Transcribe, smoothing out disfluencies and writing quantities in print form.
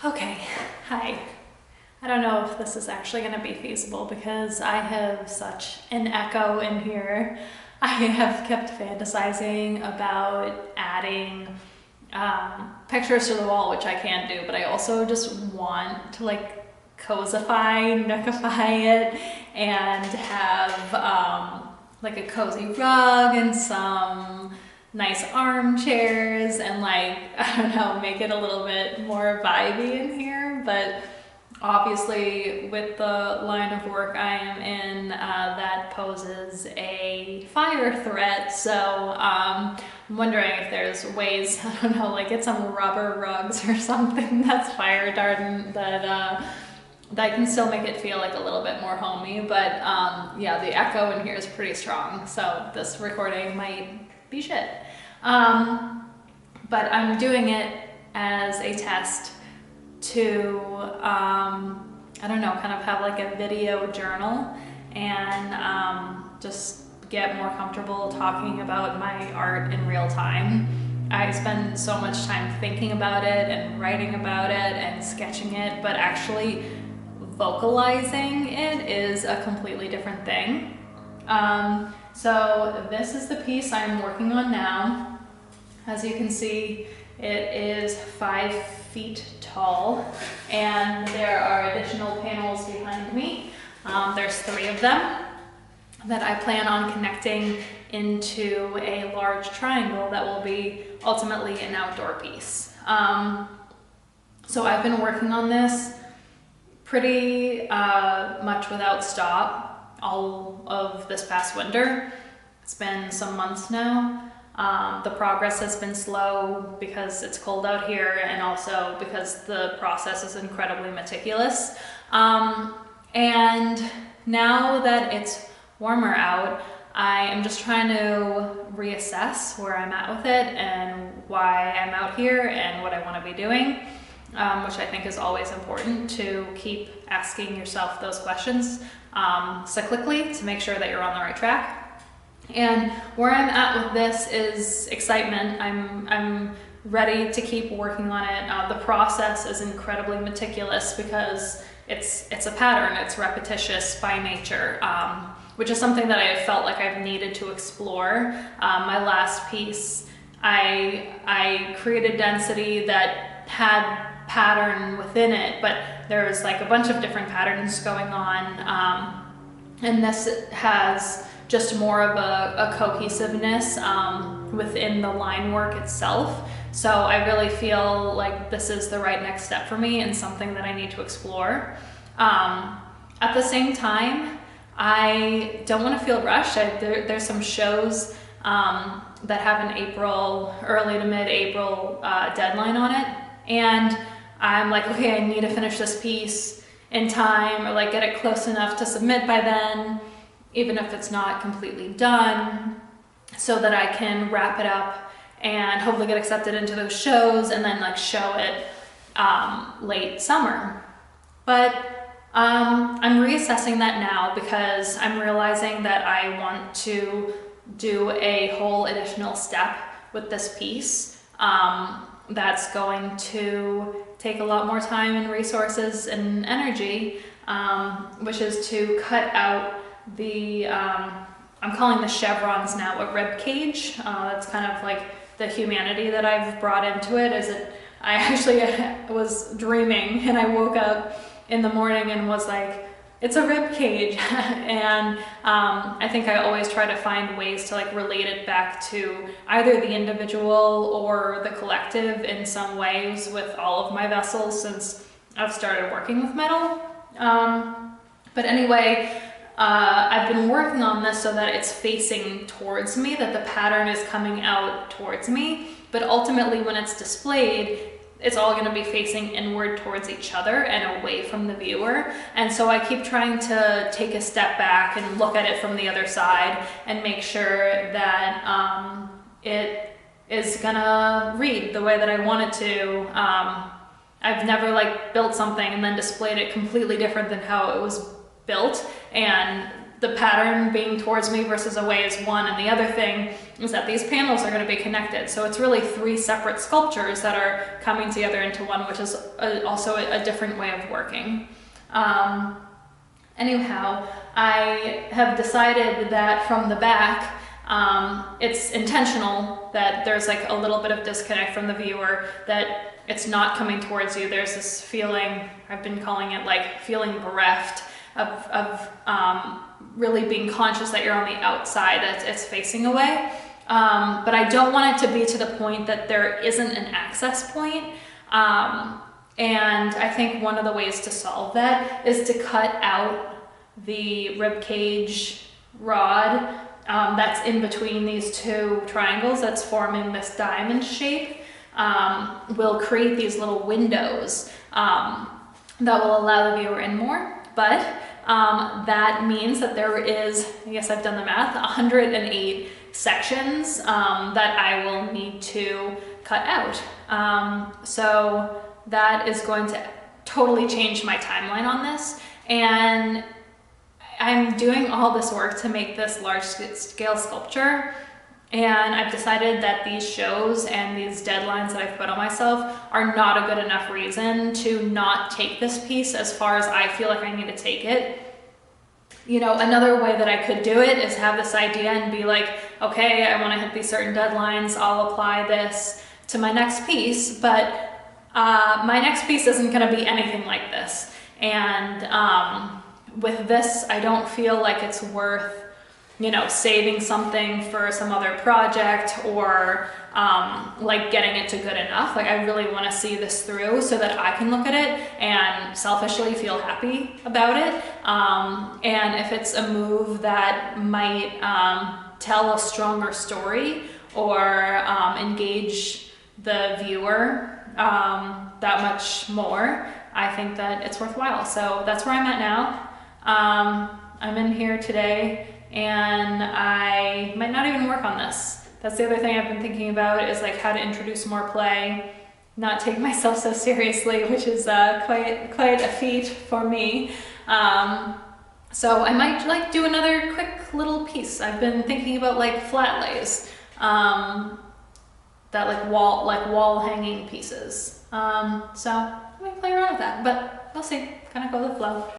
Okay, hi. I don't know if this is actually going to be feasible because I have such an echo in here. I have kept fantasizing about adding pictures to the wall, which I can do, but I also just want to like cozyfy, nookify it, and have like a cozy rug and some nice armchairs and like, I don't know, make it a little bit more vibey in here. But obviously with the line of work I am in, that poses a fire threat. So I'm wondering if there's ways, I don't know, like get some rubber rugs or something that's fire retardant that can still make it feel like a little bit more homey. But yeah, the echo in here is pretty strong, so this recording might be shit. But I'm doing it as a test to, I don't know, kind of have like a video journal and just get more comfortable talking about my art in real time. I spend so much time thinking about it and writing about it and sketching it, but actually vocalizing it is a completely different thing. So this is the piece I'm working on now. As you can see, it is 5 feet tall, and there are additional panels behind me. There's 3 of them that I plan on connecting into a large triangle that will be ultimately an outdoor piece. So I've been working on this pretty much without stop all of this past winter. It's been some months now. The progress has been slow because it's cold out here, and also because the process is incredibly meticulous. And now that it's warmer out, I am just trying to reassess where I'm at with it and why I'm out here and what I want to be doing, which I think is always important to keep asking yourself those questions cyclically to make sure that you're on the right track. And where I'm at with this is excitement. I'm ready to keep working on it. The process is incredibly meticulous because it's a pattern, it's repetitious by nature, which is something that I have felt like I've needed to explore. My last piece, I created density that had pattern within it, but there was like a bunch of different patterns going on, and this has just more of a cohesiveness within the line work itself. So I really feel like this is the right next step for me and something that I need to explore. At the same time, I don't want to feel rushed. There's some shows that have an April, early to mid-April deadline on it, and I'm like, okay, I need to finish this piece in time, or like get it close enough to submit by then, even if it's not completely done, so that I can wrap it up and hopefully get accepted into those shows and then like show it late summer. But I'm reassessing that now because I'm realizing that I want to do a whole additional step with this piece that's going to take a lot more time and resources and energy, which is to cut out the, I'm calling the chevrons now a rib cage. That's kind of like the humanity that I've brought into it. I actually was dreaming and I woke up in the morning and was like, it's a rib cage. And I think I always try to find ways to like relate it back to either the individual or the collective in some ways with all of my vessels since I've started working with metal. But anyway, I've been working on this so that it's facing towards me, that the pattern is coming out towards me, but ultimately when it's displayed, it's all going to be facing inward towards each other and away from the viewer. And so I keep trying to take a step back and look at it from the other side and make sure that it is gonna read the way that I want it to. I've never like built something and then displayed it completely different than how it was built, and the pattern being towards me versus away is one, and the other thing is that these panels are going to be connected. So it's really 3 separate sculptures that are coming together into one, which is also a different way of working. Anyhow, I have decided that from the back, it's intentional that there's like a little bit of disconnect from the viewer, that it's not coming towards you. There's this feeling, I've been calling it like feeling bereft of really being conscious that you're on the outside, that it's facing away. But I don't want it to be to the point that there isn't an access point. And I think one of the ways to solve that is to cut out the rib cage rod that's in between these 2 triangles that's forming this diamond shape. Will create these little windows that will allow the viewer in more, but that means that there is, I guess I've done the math, 108 sections that I will need to cut out. So that is going to totally change my timeline on this, and I'm doing all this work to make this large scale sculpture, and I've decided that these shows and these deadlines that I've put on myself are not a good enough reason to not take this piece as far as I feel like I need to take it. You know, another way that I could do it is have this idea and be like, okay, I want to hit these certain deadlines, I'll apply this to my next piece, but my next piece isn't going to be anything like this. And with this, I don't feel like it's worth, you know, saving something for some other project or like getting it to good enough. Like, I really want to see this through so that I can look at it and selfishly feel happy about it. And if it's a move that might tell a stronger story or engage the viewer that much more, I think that it's worthwhile. So that's where I'm at now. I'm in here today, and I might not even work on this. That's the other thing I've been thinking about, is like how to introduce more play, not take myself so seriously, which is quite a feat for me. So I might like do another quick little piece. I've been thinking about like flat lays, that like wall hanging pieces. So I might play around with that, but we'll see. Kind of go with the flow.